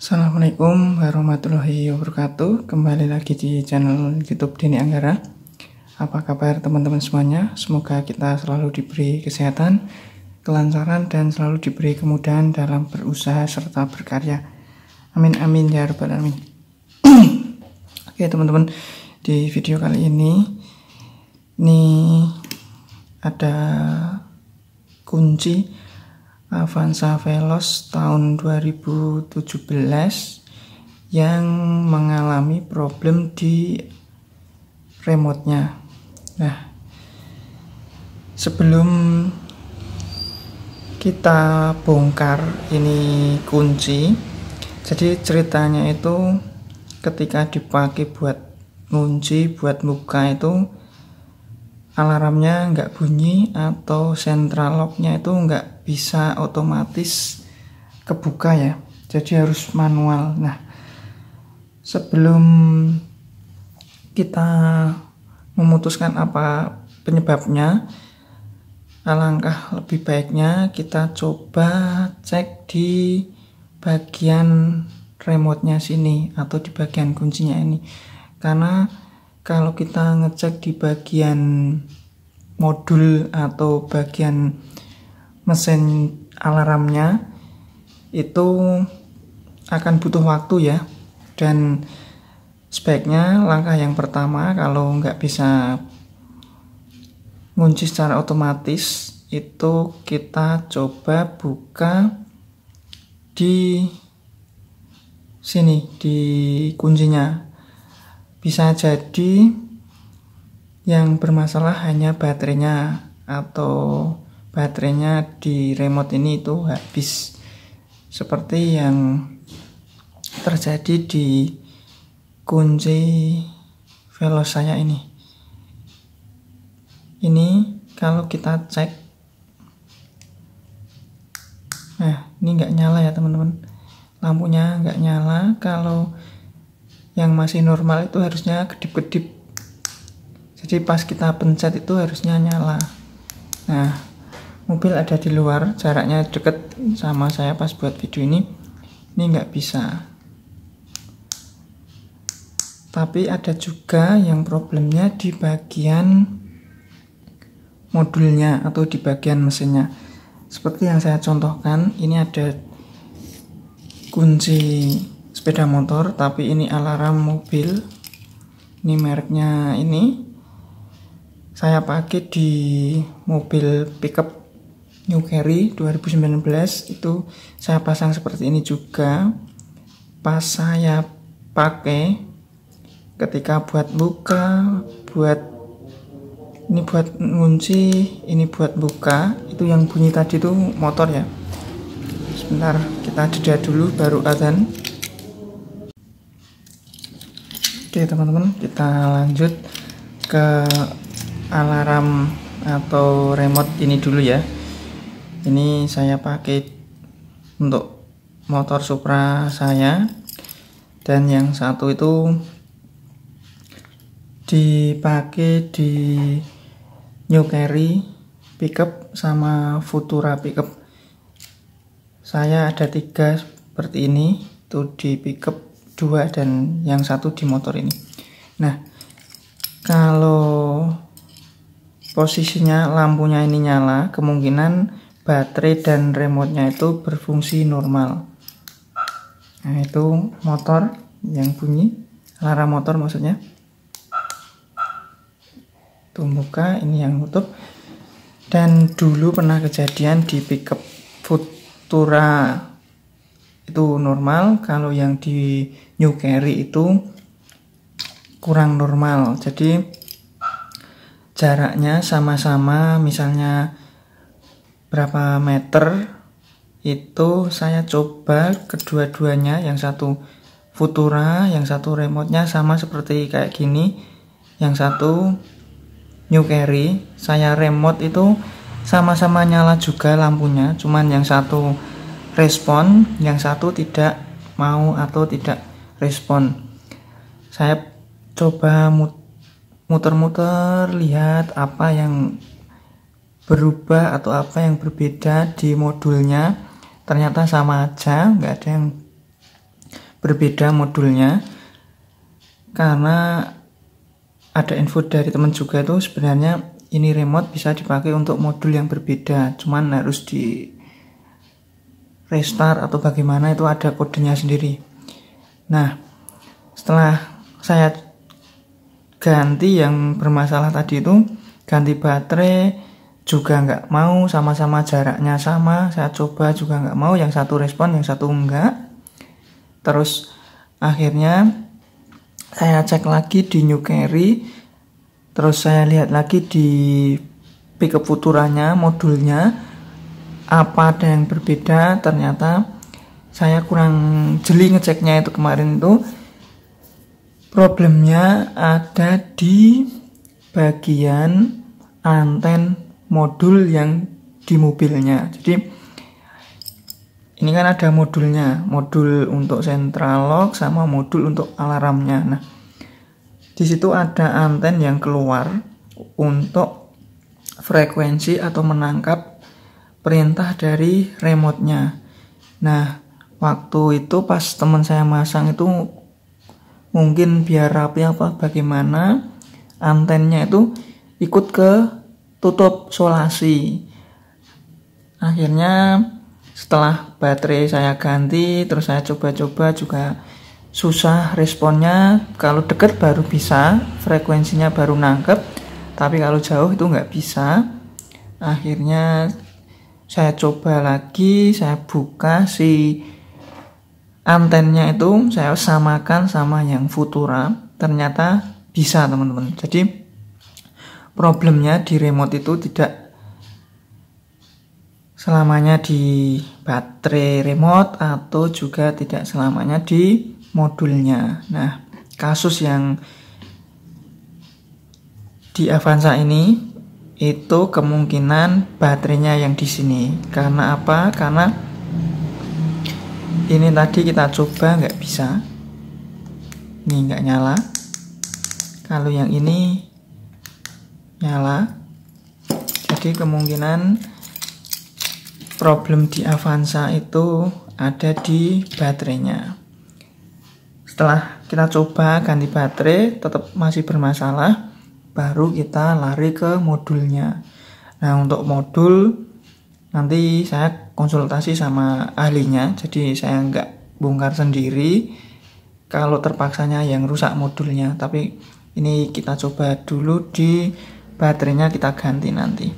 Assalamualaikum warahmatullahi wabarakatuh. Kembali lagi di channel YouTube Denny Anggara. Apa kabar teman-teman semuanya? Semoga kita selalu diberi kesehatan, kelancaran, dan selalu diberi kemudahan dalam berusaha serta berkarya. Amin amin ya rabbal alamin. Oke teman-teman, di video kali ini ada kunci Avanza Veloz tahun 2017 yang mengalami problem di remote-nya. Nah, sebelum kita bongkar ini kunci, jadi ceritanya itu ketika dipakai buat ngunci, buat buka itu alarmnya nggak bunyi atau central lock-nya itu nggak bisa otomatis kebuka ya, jadi harus manual. Nah, sebelum kita memutuskan apa penyebabnya, alangkah lebih baiknya kita coba cek di bagian remote-nya sini atau di bagian kuncinya ini, karena kalau kita ngecek di bagian modul atau bagian mesin alarmnya itu akan butuh waktu ya. Dan sebaiknya langkah yang pertama, kalau nggak bisa ngunci secara otomatis, itu kita coba buka di sini di kuncinya. Bisa jadi yang bermasalah hanya baterainya, atau baterainya di remote ini itu habis, seperti yang terjadi di kunci Veloz saya ini. Ini kalau kita cek, nah ini nggak nyala ya teman-teman, lampunya nggak nyala. Kalau yang masih normal itu harusnya kedip-kedip, jadi pas kita pencet itu harusnya nyala. Nah, mobil ada di luar, jaraknya deket sama saya pas buat video ini nggak bisa. Tapi ada juga yang problemnya di bagian modulnya atau di bagian mesinnya. Seperti yang saya contohkan, ini ada kunci sepeda motor, tapi ini alarm mobil. Ini mereknya ini saya pakai di mobil pickup New Carry 2019, itu saya pasang seperti ini juga. Pas saya pakai ketika buat buka, buat ngunci, ini buat buka, itu yang bunyi tadi itu motor ya. Sebentar, kita jeda dulu baru adzan. Oke teman-teman, kita lanjut ke alarm atau remote ini dulu ya. Ini saya pakai untuk motor Supra saya, dan yang satu itu dipakai di New Carry pickup sama Futura pickup. Saya ada 3 seperti ini, itu di pickup 2 dan yang satu di motor ini. Nah, kalau posisinya lampunya ini nyala, kemungkinan baterai dan remote-nya itu berfungsi normal. Nah, itu motor yang bunyi, alarm motor maksudnya. Itu buka, ini yang nutup. Dan dulu pernah kejadian di pickup Futura itu normal, kalau yang di New Carry itu kurang normal. Jadi jaraknya sama-sama, misalnya berapa meter, itu saya coba kedua-duanya, yang satu Futura, yang satu remote-nya sama seperti kayak gini, yang satu New Carry, saya remote itu sama-sama nyala juga lampunya, cuman yang satu respon, yang satu tidak mau atau tidak respon. Saya coba muter-muter, lihat apa yang berubah atau apa yang berbeda di modulnya. Ternyata sama aja, nggak ada yang berbeda modulnya. Karena ada info dari teman juga itu sebenarnya ini remote bisa dipakai untuk modul yang berbeda, cuman harus di restart atau bagaimana, itu ada kodenya sendiri. Nah, setelah saya ganti yang bermasalah tadi itu, ganti baterai juga nggak mau, sama-sama jaraknya sama, saya coba juga nggak mau, yang satu respon yang satu enggak. Terus akhirnya saya cek lagi di New Carry, terus saya lihat lagi di pickup Futuranya, modulnya apa ada yang berbeda. Ternyata saya kurang jeli ngeceknya itu kemarin itu, problemnya ada di bagian anten modul yang di mobilnya. Jadi ini kan ada modulnya, modul untuk central lock sama modul untuk alarmnya. Nah, di situ ada anten yang keluar untuk frekuensi atau menangkap perintah dari remote-nya. Nah, waktu itu pas teman saya masang itu mungkin biar rapi apa bagaimana, antennya itu ikut ke tutup solasi. Akhirnya setelah baterai saya ganti, terus saya coba-coba juga susah responnya. Kalau deket baru bisa, frekuensinya baru nangkep, tapi kalau jauh itu nggak bisa. Akhirnya saya coba lagi, saya buka si antennya itu, saya samakan sama yang Futura, ternyata bisa teman-teman. Jadi problemnya di remote itu tidak selamanya di baterai remote atau juga tidak selamanya di modulnya. Nah, kasus yang di Avanza ini itu kemungkinan baterainya yang di sini. Karena apa? Karena ini tadi kita coba nggak bisa, ini nggak nyala. Kalau yang ini nyala, jadi kemungkinan problem di Avanza itu ada di baterainya. Setelah kita coba ganti baterai tetap masih bermasalah, baru kita lari ke modulnya. Nah, untuk modul nanti saya konsultasi sama ahlinya, jadi saya nggak bongkar sendiri kalau terpaksanya yang rusak modulnya. Tapi ini kita coba dulu di baterainya, kita ganti nanti.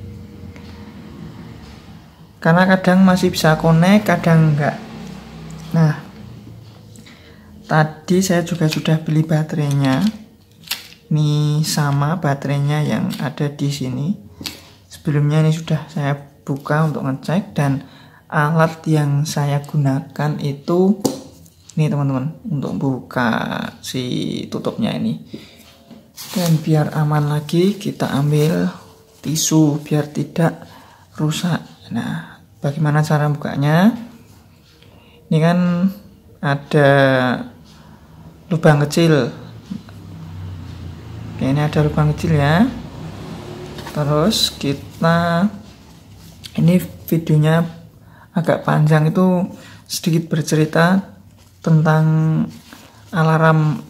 Karena kadang masih bisa connect, kadang enggak. Nah, tadi saya juga sudah beli baterainya. Ini sama baterainya yang ada di sini. Sebelumnya ini sudah saya buka untuk ngecek, dan alat yang saya gunakan itu ini teman-teman, untuk buka si tutupnya ini. Dan biar aman lagi, kita ambil tisu biar tidak rusak. Nah, bagaimana cara bukanya? Ini kan ada lubang kecil. Oke, ini ada lubang kecil ya. Terus kita, ini videonya agak panjang, itu sedikit bercerita tentang alarm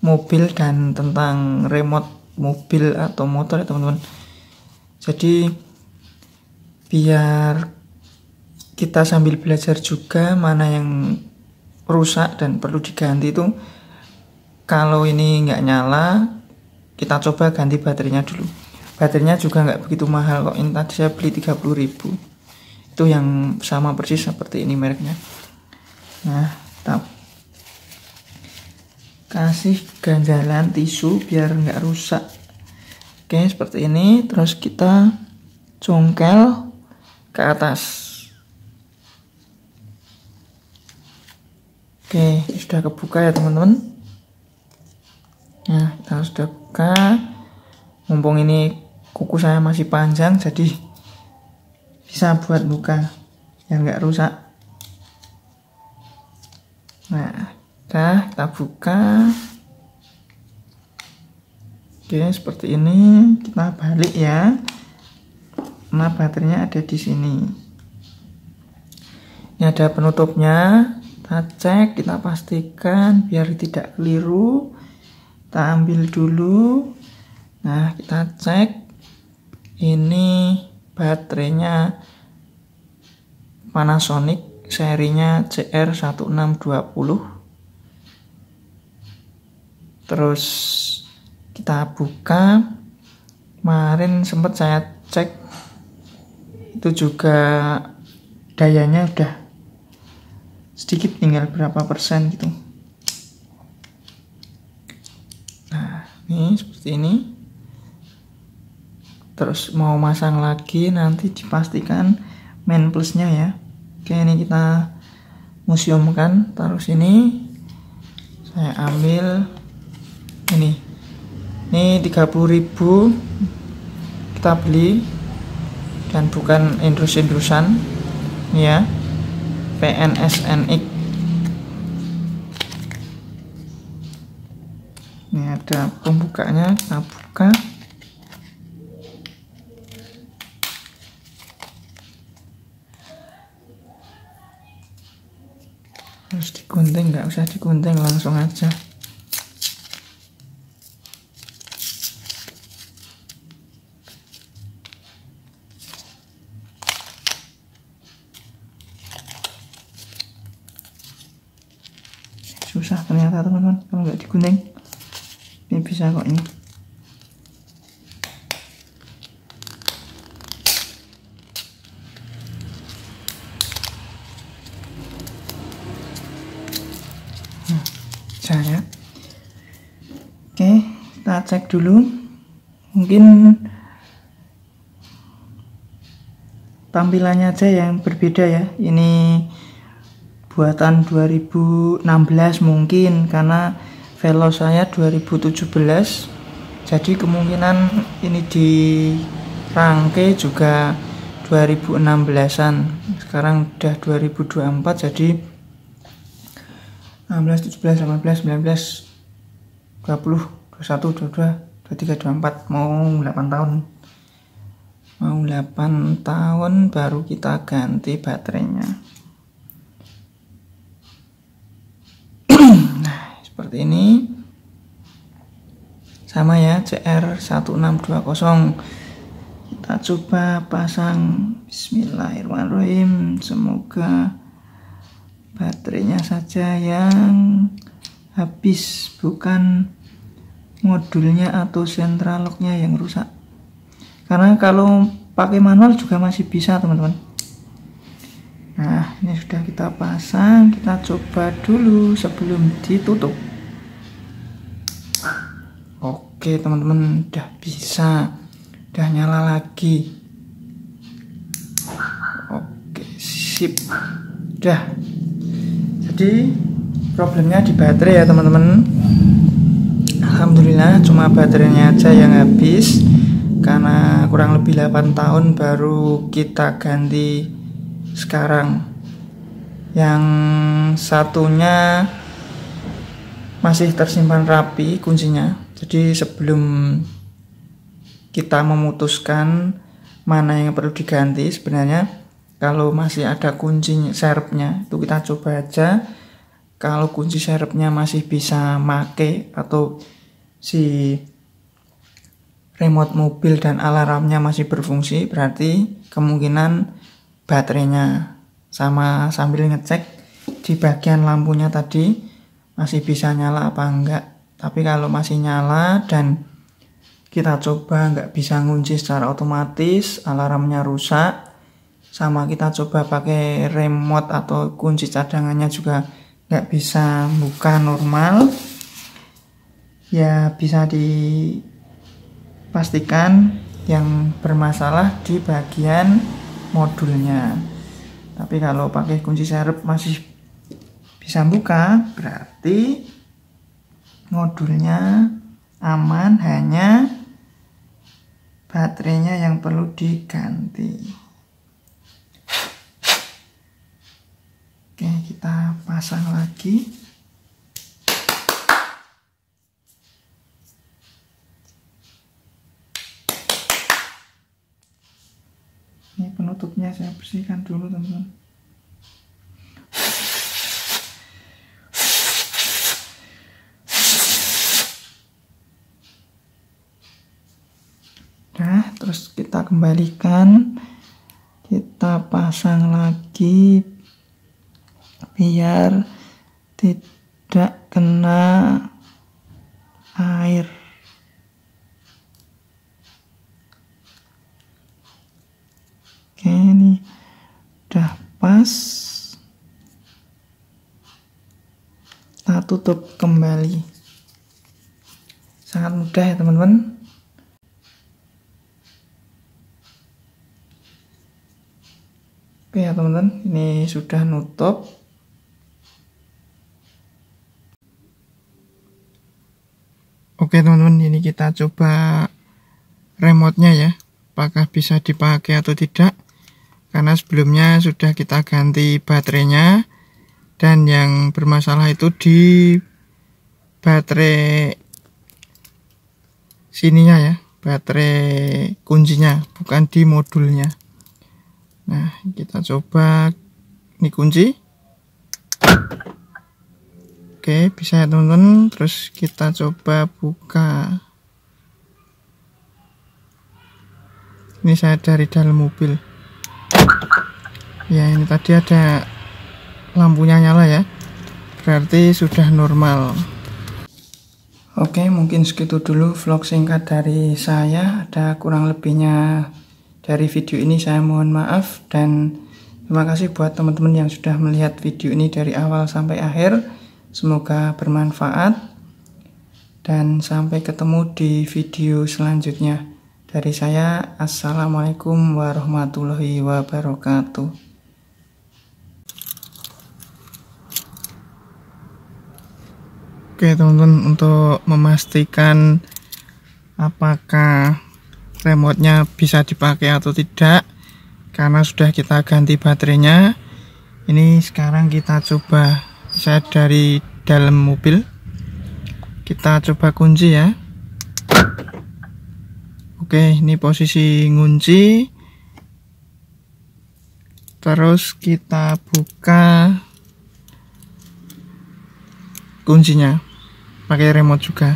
mobil dan tentang remote mobil atau motor ya teman-teman. Jadi biar kita sambil belajar juga mana yang rusak dan perlu diganti itu. Kalau ini nggak nyala, kita coba ganti baterainya dulu. Baterainya juga nggak begitu mahal kok, ini tadi saya beli 30.000. Itu yang sama persis seperti ini mereknya. Nah, kita kasih ganjalan tisu biar nggak rusak. Oke, seperti ini. Terus kita congkel ke atas. Oke, sudah kebuka ya teman-teman. Nah, kita sudah buka. Mumpung ini kuku saya masih panjang, jadi bisa buat buka yang nggak rusak. Nah, kita buka. Oke, seperti ini. Kita balik ya. Nah, baterainya ada di sini. Ini ada penutupnya. kita cek, kita pastikan biar tidak keliru. Kita ambil dulu. Nah, kita cek. Ini baterainya Panasonic, serinya CR1620. Terus kita buka. Kemarin sempat saya cek, itu juga dayanya udah sedikit, tinggal berapa persen gitu. Nah, ini seperti ini. Terus mau masang lagi, nanti dipastikan main plusnya ya. Oke, ini kita museumkan, taruh sini. Saya ambil ini 30.000 kita beli, dan bukan endorse-endorsean ini ya, PNSNX. Ini ada pembukanya, kita buka. Harus digunting, nggak usah digunting, langsung aja. Susah ternyata teman-teman kalau nggak digunting. Ini bisa kok ini. Ya. Oke, kita cek dulu. Mungkin tampilannya aja yang berbeda ya. Ini buatan 2016 mungkin, karena Velo saya 2017. Jadi kemungkinan ini di rangke juga 2016-an. Sekarang udah 2024, jadi 16, 17, 18, 19, 20, 21, 22, 23, 24, mau 8 tahun. Mau 8 tahun baru kita ganti baterainya. Nah, seperti ini. Sama ya, CR1620. Kita coba pasang. Bismillahirrahmanirrahim. Semoga baterainya saja yang habis, bukan modulnya atau central locknya yang rusak. Karena kalau pakai manual juga masih bisa teman-teman. Nah, ini sudah kita pasang. Kita coba dulu sebelum ditutup. Oke teman-teman, udah bisa, udah nyala lagi. Oke, sip, udah. Jadi problemnya di baterai ya teman-teman. Alhamdulillah cuma baterainya aja yang habis, karena kurang lebih 8 tahun baru kita ganti sekarang. Yang satunya masih tersimpan rapi kuncinya. Jadi sebelum kita memutuskan mana yang perlu diganti, sebenarnya kalau masih ada kunci serepnya itu kita coba aja. Kalau kunci serepnya masih bisa make atau si remote mobil dan alarmnya masih berfungsi, berarti kemungkinan baterainya. Sama sambil ngecek di bagian lampunya tadi masih bisa nyala apa enggak. Tapi kalau masih nyala dan kita coba nggak bisa ngunci secara otomatis, alarmnya rusak, sama kita coba pakai remote atau kunci cadangannya juga nggak bisa buka normal, ya bisa dipastikan yang bermasalah di bagian modulnya. Tapi kalau pakai kunci serep masih bisa buka, berarti modulnya aman, hanya baterainya yang perlu diganti. Oke, kita pasang lagi. Ini penutupnya saya bersihkan dulu teman-teman. kembalikan, kita pasang lagi biar tidak kena air. Oke, ini udah pas. Kita tutup kembali. Sangat mudah ya teman-teman. Oke ya teman-teman, ini sudah nutup. Oke teman-teman, ini kita coba remote-nya ya, apakah bisa dipakai atau tidak. Karena sebelumnya sudah kita ganti baterainya, dan yang bermasalah itu di baterai sininya ya, baterai kuncinya, bukan di modulnya. Nah, kita coba, ini kunci. Oke, bisa ya teman-teman. Terus kita coba buka. Ini saya dari dalam mobil. Ya, ini tadi ada lampunya nyala ya, berarti sudah normal. Oke, mungkin segitu dulu vlog singkat dari saya. Ada kurang lebihnya dari video ini, saya mohon maaf. Dan terima kasih buat teman-teman yang sudah melihat video ini dari awal sampai akhir. Semoga bermanfaat, dan sampai ketemu di video selanjutnya. Dari saya, assalamualaikum warahmatullahi wabarakatuh. Oke teman-teman, untuk memastikan apakah remote-nya bisa dipakai atau tidak, karena sudah kita ganti baterainya, ini sekarang kita coba. Saya dari dalam mobil, kita coba kunci ya. Oke, ini posisi ngunci. Terus kita buka kuncinya pakai remote juga.